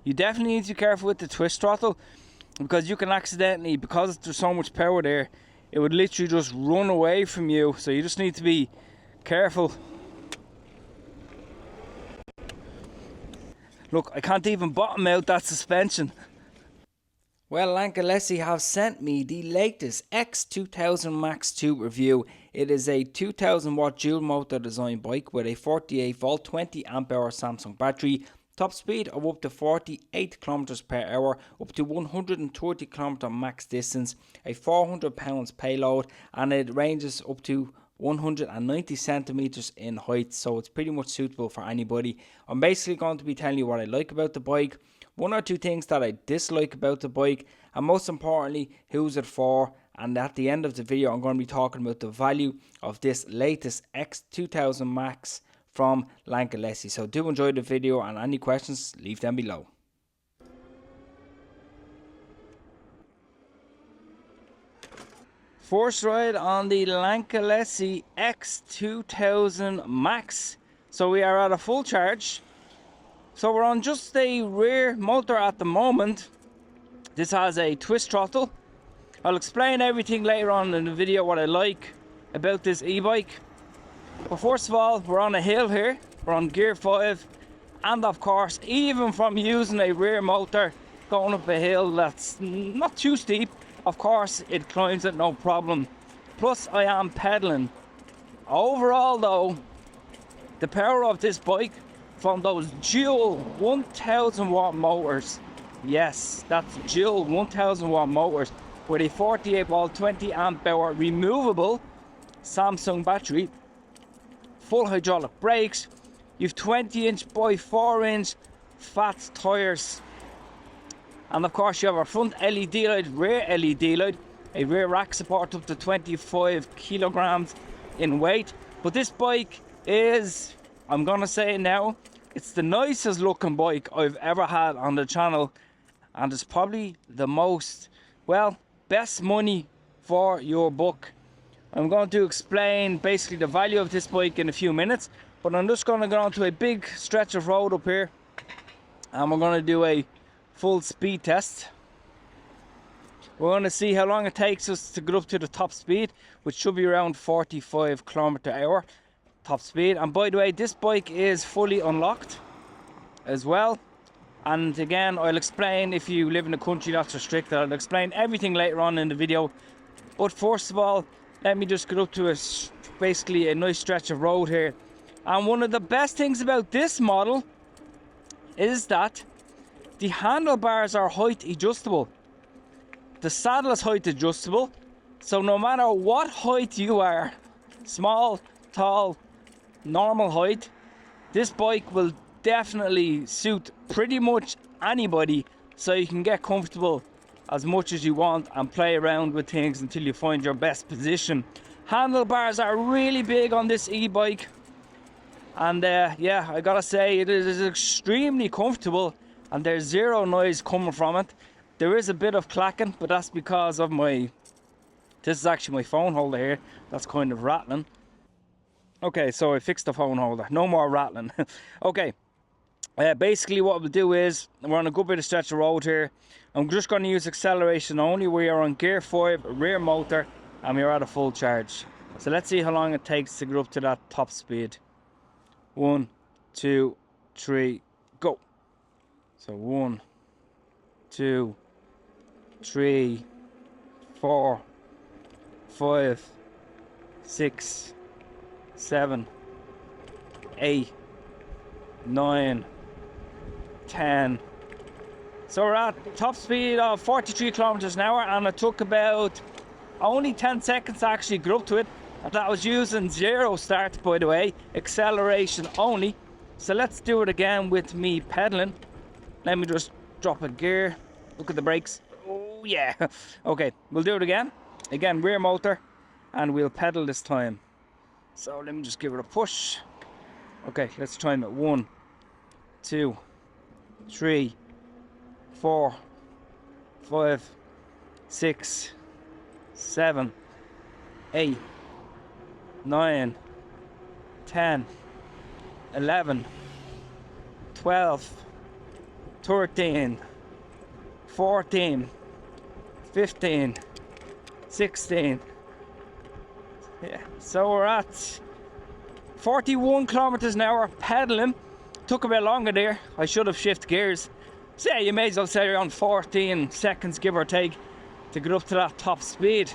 You definitely need to be careful with the twist throttle, because you can accidentally, because there's so much power there, it would literally just run away from you. So you just need to be careful. Look, I can't even bottom out that suspension. Well, Lankeleisi have sent me the latest X2000 Max 2 review. It is a 2000 watt dual motor design bike with a 48 volt 20 amp hour Samsung battery, top speed of up to 48 km per hour, up to 130 km max distance, a 400 pounds payload, and it ranges up to 190 centimeters in height, so it's pretty much suitable for anybody. I'm basically going to be telling you what I like about the bike, one or two things that I dislike about the bike, and most importantly, who's it for. And at the end of the video, I'm going to be talking about the value of this latest X2000 Max from Lankeleisi. So do enjoy the video, and any questions, leave them below. First ride on the Lankeleisi X2000 Max. So we are at a full charge. So we're on just a rear motor at the moment. This has a twist throttle. I'll explain everything later on in the video what I like about this e-bike. But first of all, we're on a hill here. We're on gear 5. And of course, even from using a rear motor going up a hill that's not too steep, of course it climbs it no problem. Plus I am pedaling. Overall though, the power of this bike from those dual 1000 watt motors, yes, that's dual 1000 watt motors with a 48 volt 20 amp hour removable Samsung battery, full hydraulic brakes, you've 20-inch by 4-inch fat tires, and of course you have a front LED light, rear LED light, a rear rack support up to 25 kilograms in weight. But this bike is, I'm gonna say it now, it's the nicest looking bike I've ever had on the channel, and it's probably the most, well, best money for your buck. I'm going to explain basically the value of this bike in a few minutes, but I'm just going to go onto a big stretch of road up here, and we're going to do a full speed test. We're going to see how long it takes us to get up to the top speed, which should be around 45 km/h top speed. And by the way, this bike is fully unlocked as well. And again, I'll explain, if you live in a country that's restricted, I'll explain everything later on in the video. But first of all, let me just get up to basically a nice stretch of road here. And one of the best things about this model is that the handlebars are height adjustable. The saddle is height adjustable, so no matter what height you are, small, tall, normal height, this bike will definitely suit pretty much anybody, so you can get comfortable as much as you want and play around with things until you find your best position. Handlebars are really big on this e-bike, and yeah, I gotta say it is extremely comfortable, and there's zero noise coming from it. There is a bit of clacking, but that's because of this is actually my phone holder here that's kind of rattling. Okay, so I fixed the phone holder, no more rattling. Okay, basically what we'll do is, we're on a good bit of stretch of road here. I'm just going to use acceleration only. We are on gear 5, rear motor, and we're at a full charge. So let's see how long it takes to get up to that top speed. 1, 2, 3, go. So 1, 2, 3, 4, 5, 6, 7, 8, 9, 10. So we're at top speed of 43 kilometers an hour, and it took about only 10 seconds to actually get up to it. And that was using 0 start, by the way, acceleration only. So let's do it again with me pedaling. Let me just drop a gear. Look at the brakes. Oh yeah. Okay, we'll do it again. Again, rear motor, and we'll pedal this time. So let me just give it a push. Okay, let's try them at 1, 2, 3, 4, 5, 6, 7, 8, 9, 10, 11, 12, 13, 14, 15, 16. Yeah, so we're at 41 kilometers an hour pedaling. Took a bit longer there. I should have shifted gears. So yeah, you may as well say around 14 seconds, give or take, to get up to that top speed.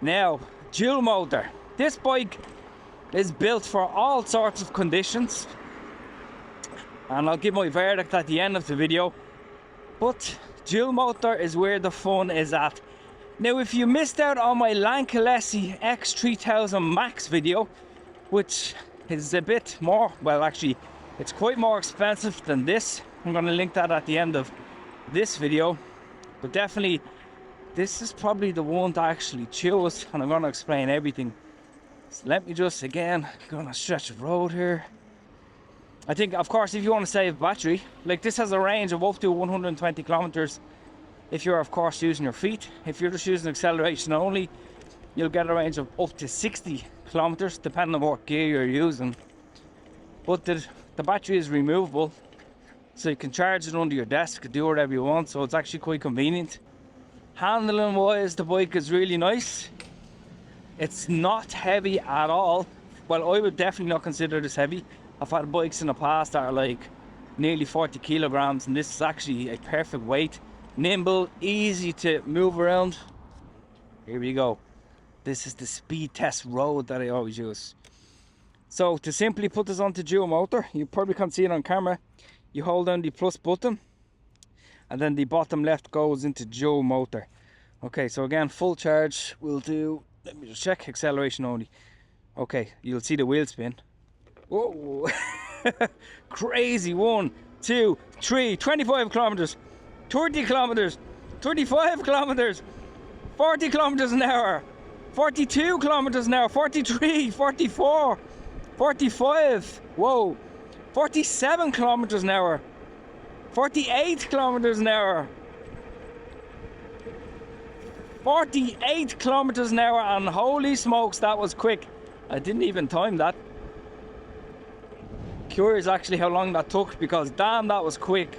Now, dual motor. This bike is built for all sorts of conditions, and I'll give my verdict at the end of the video. But dual motor is where the fun is at. Now, if you missed out on my Lankeleisi X2000 Max video, which is a bit more, well, actually it's quite more expensive than this. I'm going to link that at the end of this video, but definitely this is probably the one to actually choose, and I'm going to explain everything. So let me just, again, gonna stretch the road here. I think, of course, if you want to save battery, like this has a range of up to 120 kilometers if you're, of course, using your feet. If you're just using acceleration only, you'll get a range of up to 60 kilometers, depending on what gear you're using. But the battery is removable, so you can charge it under your desk, do whatever you want, so it's actually quite convenient. Handling wise, the bike is really nice. It's not heavy at all. Well, I would definitely not consider this heavy. I've had bikes in the past that are like nearly 40 kilograms, and this is actually a perfect weight. Nimble, easy to move around. Here we go. This is the speed test road that I always use. So to simply put this onto dual motor, you probably can't see it on camera. You hold down the plus button, and then the bottom left goes into dual motor. Okay, so again, full charge will do. Let me just check, acceleration only. Okay, you'll see the wheel spin. Whoa, crazy. 1, 2, 3, 25 kilometers, 30 kilometers, 35 kilometers, 40 kilometers an hour, 42 kilometers an hour, 43, 44, 45, whoa, 47 kilometers an hour, 48 kilometers an hour, 48 kilometers an hour, and holy smokes, that was quick. I didn't even time that. Curious actually how long that took, because damn, that was quick.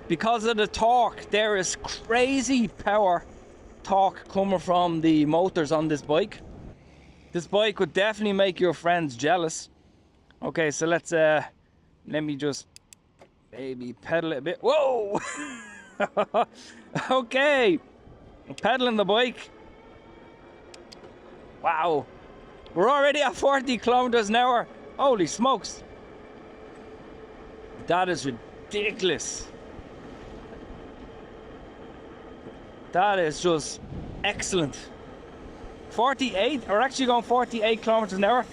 Because of the torque, there is crazy power torque coming from the motors on this bike. This bike would definitely make your friends jealous. Okay, so let's let me just maybe pedal it a bit. Whoa. Okay, pedaling the bike. Wow, we're already at 40 kilometers an hour. Holy smokes, that is ridiculous. That is just excellent. 48, we're actually going 48 kilometers an hour.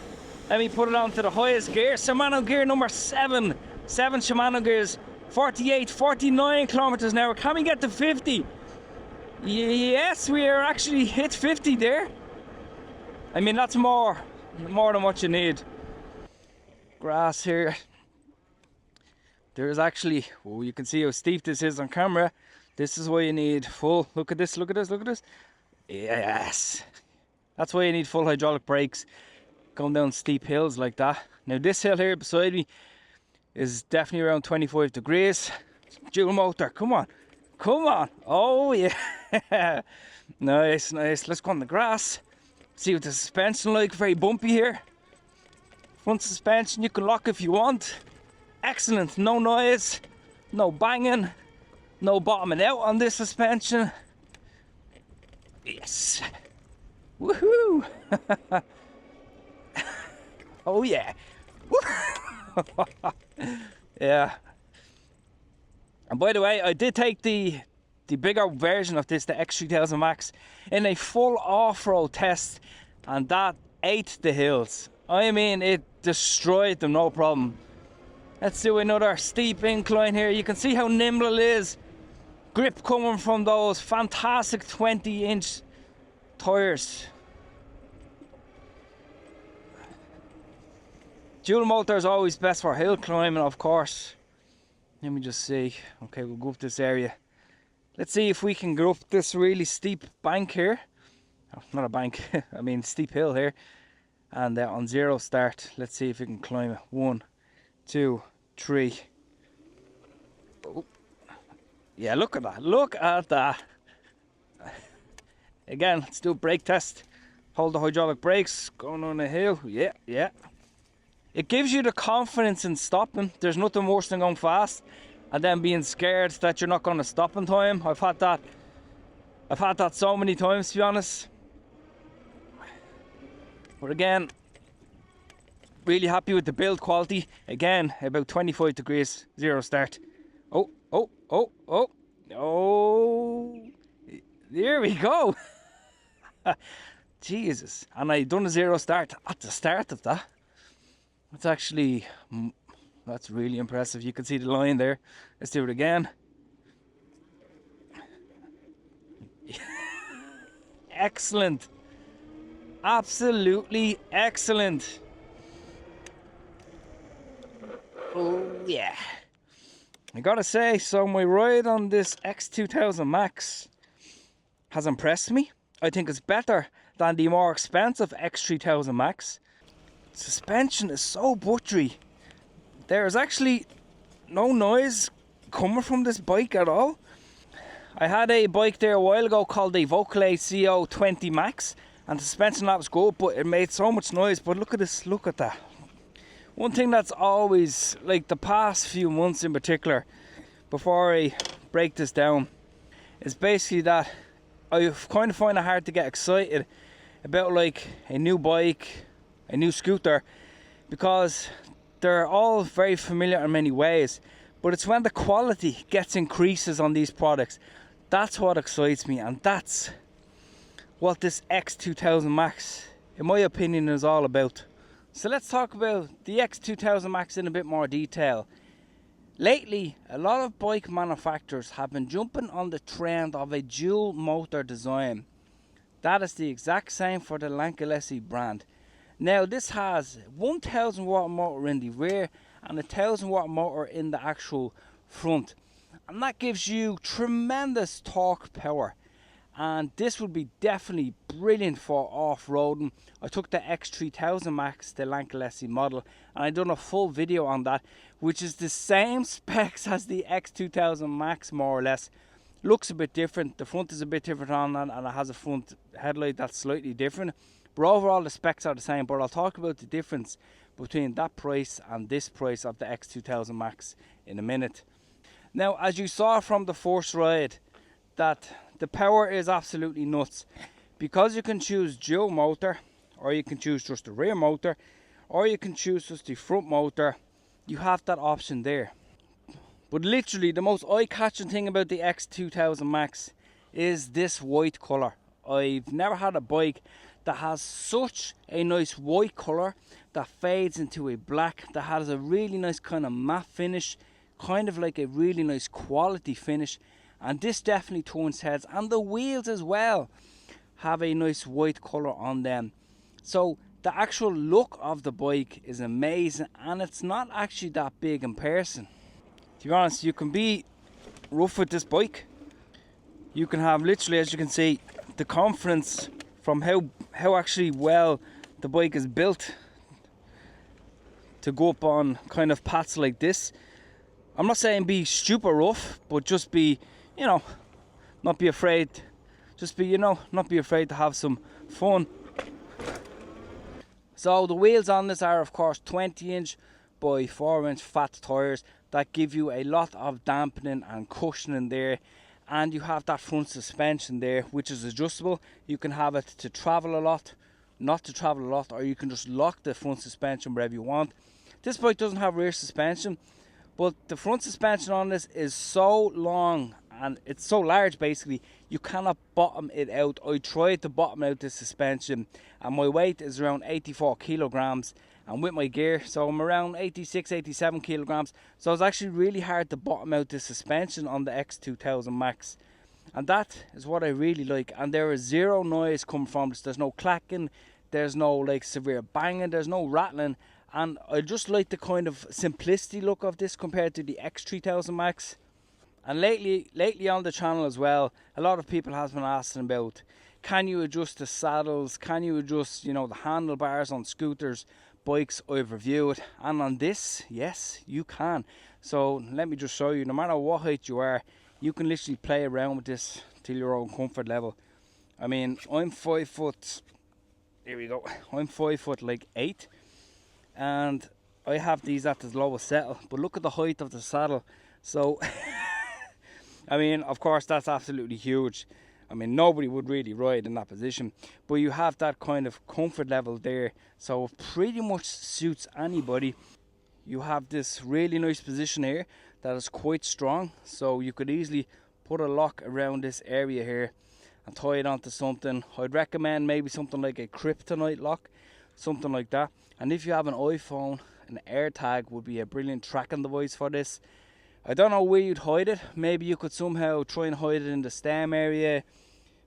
Let me put it on to the highest gear, Shimano gear number 7. 7 Shimano gears, 48, 49 kilometers an hour. Can we get to 50? Yes, we are actually hit 50 there. I mean, that's more than what you need. Grass here. There's actually, oh, you can see how steep this is on camera. This is why you need full, look at this, look at this, look at this. Yes, that's why you need full hydraulic brakes going down steep hills like that. Now this hill here beside me is definitely around 25 degrees. Dual motor, come on, come on. Oh yeah. Nice, nice. Let's go on the grass, see what the suspension like. Very bumpy here. Front suspension, you can lock if you want. Excellent, no noise, no banging, no bottoming out on this suspension. Yes. Woohoo. Oh yeah. Yeah. And by the way, I did take the bigger version of this, the X3000 Max, in a full off-road test, and that ate the hills. I mean, it destroyed them, no problem. Let's do another steep incline here. You can see how nimble it is. Grip coming from those fantastic 20-inch tires. Dual motor is always best for hill climbing, of course. Let me just see. Okay, we'll go up this area. Let's see if we can go up this really steep bank here. Oh, not a bank, I mean steep hill here. And on 0 start, let's see if we can climb it. 1, 2, 3. Oh. Yeah, look at that. Look at that. Again, let's do a brake test. Hold the hydraulic brakes, going on a hill. Yeah, yeah. It gives you the confidence in stopping. There's nothing worse than going fast and then being scared that you're not going to stop in time. I've had that so many times, to be honest. But again, really happy with the build quality. Again, about 25 degrees, 0 start. Oh, oh, oh, oh, oh. There we go. Jesus. And I done a 0 start at the start of that. That's really impressive. You can see the line there. Let's do it again. Excellent. Absolutely excellent. Oh yeah. I gotta say, so my ride on this X2000 Max has impressed me. I think it's better than the more expensive X3000 Max. Suspension is so buttery. There's actually no noise coming from this bike at all. I had a bike there a while ago called the Lankeleisi X2000 Max, and the suspension that was good, but it made so much noise. But look at this, look at that. One thing that's always, like the past few months in particular, before I break this down, is basically that I kind of find it hard to get excited about like a new bike, a new scooter, because they're all very familiar in many ways, but it's when the quality gets increases on these products, that's what excites me, and that's what this X2000 Max, in my opinion, is all about. So let's talk about the X2000 Max in a bit more detail. Lately, a lot of bike manufacturers have been jumping on the trend of a dual motor design. That is the exact same for the Lankeleisi brand. Now this has 1000 watt motor in the rear and a 1000 watt motor in the actual front. And that gives you tremendous torque power. And this would be definitely brilliant for off-roading. I took the X3000 Max, the Lankeleisi model, and I done a full video on that, which is the same specs as the X2000 Max, more or less. Looks a bit different. The front is a bit different on that, and it has a front headlight that's slightly different. But overall, the specs are the same. But I'll talk about the difference between that price and this price of the X2000 Max in a minute. Now, as you saw from the first ride, that the power is absolutely nuts, because you can choose dual motor, or you can choose just the rear motor, or you can choose just the front motor. You have that option there. But literally the most eye-catching thing about the X2000 Max is this white colour. I've never had a bike that has such a nice white colour that fades into a black, that has a really nice kind of matte finish, kind of like a really nice quality finish. And this definitely turns heads, and the wheels as well have a nice white colour on them. So the actual look of the bike is amazing, and it's not actually that big in person. To be honest, you can be rough with this bike. You can have literally, as you can see, the confidence from how actually well the bike is built to go up on kind of paths like this. I'm not saying be super rough, but just be, you know, not be afraid. Just be, you know, not be afraid to have some fun. So the wheels on this are of course 20-inch by 4-inch fat tires that give you a lot of dampening and cushioning there. And you have that front suspension there, which is adjustable. You can have it to travel a lot, not to travel a lot, or you can just lock the front suspension wherever you want. This bike doesn't have rear suspension, but the front suspension on this is so long and it's so large, basically you cannot bottom it out. I tried to bottom out this suspension, and my weight is around 84 kilograms, and with my gear, so I'm around 86, 87 kilograms. So it's actually really hard to bottom out the suspension on the X2000 Max, and that is what I really like. And there is zero noise coming from this. There's no clacking, there's no like severe banging, there's no rattling. And I just like the kind of simplicity look of this compared to the X3000 Max. And lately on the channel as well, a lot of people have been asking about, can you adjust the saddles, can you adjust, you know, the handlebars on scooters? bikes I've reviewed, and on this, yes, you can. So let me just show you, no matter what height you are, you can literally play around with this till your own comfort level. I mean, I'm 5 foot, here we go, I'm 5 foot like 8, and I have these at the lowest settle, but look at the height of the saddle. So I mean, of course, that's absolutely huge. I mean, nobody would really ride in that position, but you have that kind of comfort level there, so it pretty much suits anybody. You have this really nice position here that is quite strong, so you could easily put a lock around this area here and tie it onto something. I'd recommend maybe something like a kryptonite lock, something like that. And if you have an iPhone, an AirTag would be a brilliant tracking device for this. I don't know where you'd hide it. Maybe you could somehow try and hide it in the stem area,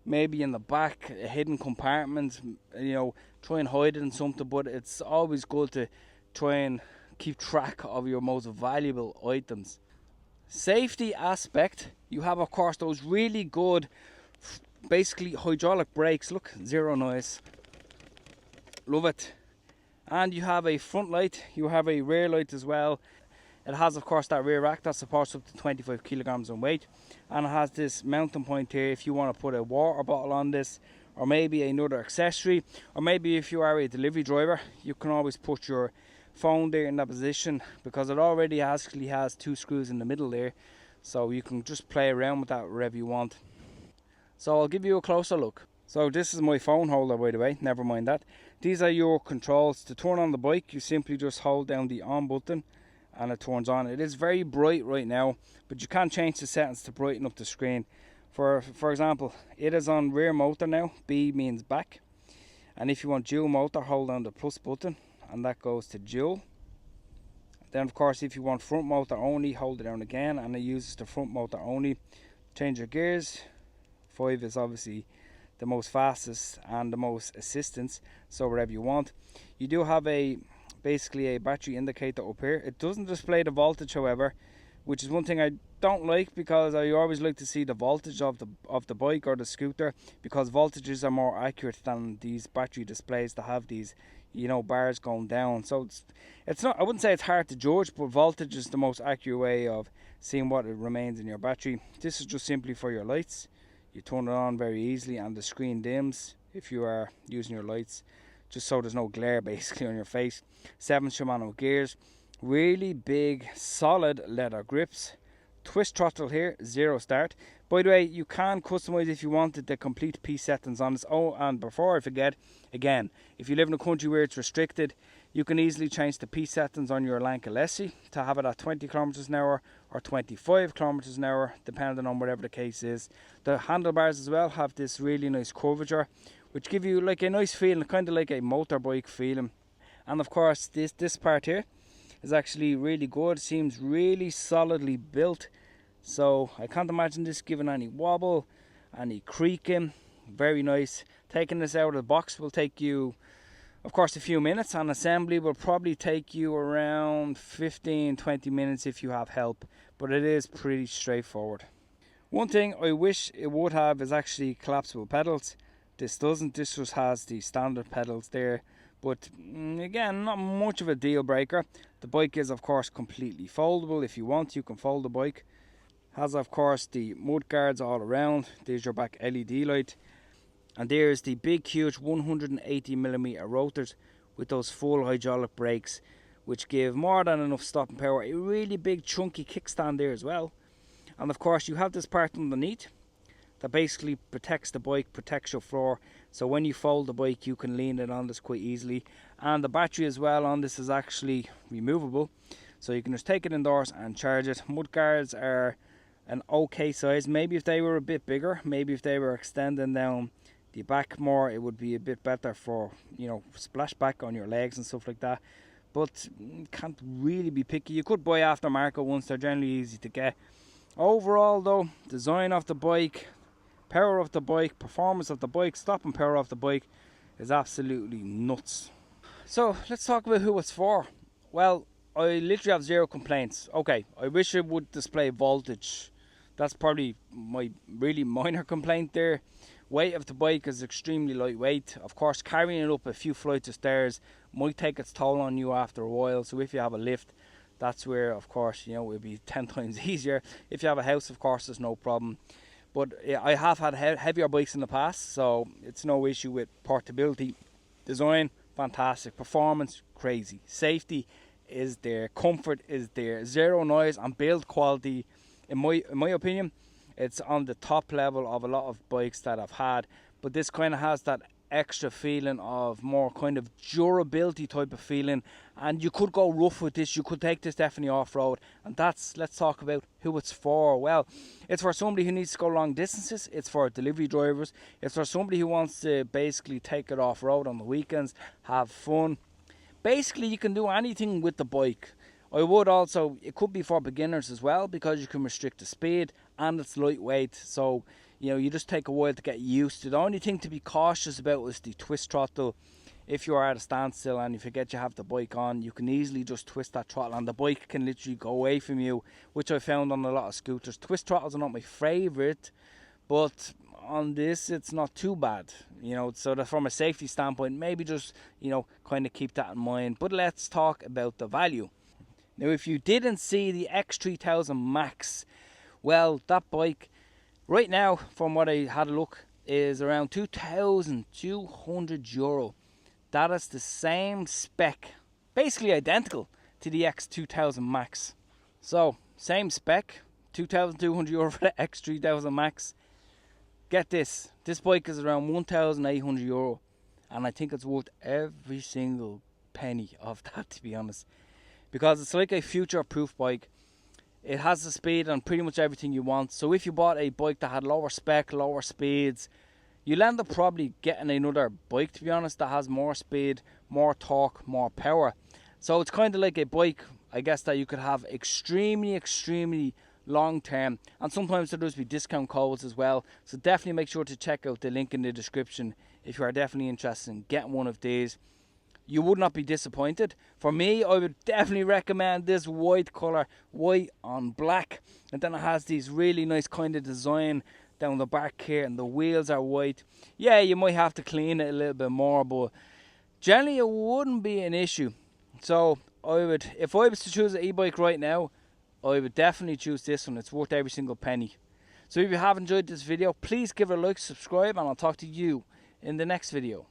maybe in the back, a hidden compartment, you know, try and hide it in something. But it's always good to try and keep track of your most valuable items. Safety aspect, you have of course those really good, basically hydraulic brakes. Look, zero noise, love it. And you have a front light, you have a rear light as well. It has of course that rear rack that supports up to 25 kilograms in weight, and it has this mounting point here if you want to put a water bottle on this, or maybe another accessory, or maybe if you are a delivery driver, you can always put your phone there in that position, because it already actually has 2 screws in the middle there, so you can just play around with that wherever you want. So I'll give you a closer look. So this is my phone holder, by the way, never mind that. These are your controls. To turn on the bike, you simply just hold down the on button and it turns on. It is very bright right now, but you can change the settings to brighten up the screen. For example, it is on rear motor now. B means back. And if you want dual motor, hold down the plus button and that goes to dual. Then of course if you want front motor only, hold it down again and it uses the front motor only. Change your gears. 5 is obviously the most fastest and the most assistance, so wherever you want. You do have basically a battery indicator up here. It doesn't display the voltage, however, which is one thing I don't like, because I always like to see the voltage of the bike or the scooter, because voltages are more accurate than these battery displays that have these, you know, bars going down. So it's not, I wouldn't say it's hard to judge, but voltage is the most accurate way of seeing what it remains in your battery. This is just simply for your lights. You turn it on very easily and the screen dims if you are using your lights, just so there's no glare basically on your face. 7 Shimano gears, really big solid leather grips, twist throttle here, 0 start. By the way, you can customize if you wanted the complete P settings on this. Oh, and before I forget, again, if you live in a country where it's restricted, you can easily change the P settings on your Lankeleisi to have it at 20 kilometers an hour or 25 kilometers an hour, depending on whatever the case is. The handlebars as well have this really nice curvature, which give you like a nice feeling, kind of like a motorbike feeling. And of course, this part here is actually really good. It seems really solidly built, so I can't imagine this giving any wobble, any creaking. Very nice. Taking this out of the box will take you, of course, a few minutes, and assembly will probably take you around 15-20 minutes if you have help, but it is pretty straightforward. One thing I wish it would have is actually collapsible pedals. This doesn't. This just has the standard pedals there, but again, not much of a deal breaker. The bike is of course completely foldable. If you want, you can fold the bike. Has of course the mud guards all around. There's your back LED light. And there's the big huge 180mm rotors with those full hydraulic brakes, which give more than enough stopping power. A really big chunky kickstand there as well. And of course you have this part underneath that basically protects the bike, protects your floor. So when you fold the bike, you can lean it on this quite easily. And the battery as well on this is actually removable, so you can just take it indoors and charge it. Mud guards are an okay size. Maybe if they were a bit bigger, maybe if they were extending down the back more, it would be a bit better for, you know, splashback on your legs and stuff like that. But can't really be picky. You could buy aftermarket ones, they're generally easy to get. Overall though, design of the bike, power of the bike, performance of the bike, stopping power of the bike is absolutely nuts. So let's talk about who it's for. Well, I literally have 0 complaints. Okay, I wish it would display voltage. That's probably my really minor complaint there. Weight of the bike is extremely lightweight. Of course, carrying it up a few flights of stairs might take its toll on you after a while. So if you have a lift, that's where, of course, you know, it'll be 10 times easier. If you have a house, of course, there's no problem. But I have had heavier bikes in the past, so it's no issue with portability. Design, fantastic. Performance, crazy. Safety is there. Comfort is there. Zero noise and build quality, in my opinion, it's on the top level of a lot of bikes that I've had. But this kind of has that extra feeling of more kind of durability type of feeling, and you could go rough with this. You could take this definitely off-road, and let's talk about who it's for. Well, it's for somebody who needs to go long distances. It's for delivery drivers. It's for somebody who wants to basically take it off-road on the weekends, have fun. Basically, you can do anything with the bike. I would also, it could be for beginners as well, because you can restrict the speed and it's lightweight. So, you know, you just take a while to get used to. The only thing to be cautious about is the twist throttle. If you are at a standstill and you forget you have the bike on, you can easily just twist that throttle and the bike can literally go away from you, which I found on a lot of scooters. Twist throttles are not my favourite, but on this it's not too bad, you know. So that from a safety standpoint, maybe just, you know, kind of keep that in mind. But let's talk about the value. Now, if you didn't see the X3000 Max, well, that bike right now, from what I had a look, is around €2,200. That is the same spec, basically identical to the X2000 Max. So, same spec, €2,200 for the X3000 Max. Get this bike is around €1,800, and I think it's worth every single penny of that, to be honest. Because it's like a future-proof bike. It has the speed and pretty much everything you want. So if you bought a bike that had lower spec, lower speeds, you'll end up probably getting another bike, to be honest, that has more speed, more torque, more power. So it's kind of like a bike, I guess, that you could have extremely long term. And sometimes there does be discount codes as well. So definitely make sure to check out the link in the description if you are definitely interested in getting one of these. You would not be disappointed. For me, I would definitely recommend this white colour, white on black. And then it has these really nice kind of design down the back here, and the wheels are white. Yeah, you might have to clean it a little bit more, but generally it wouldn't be an issue. So if I was to choose an e-bike right now, I would definitely choose this one. It's worth every single penny. So if you have enjoyed this video, please give it a like, subscribe, and I'll talk to you in the next video.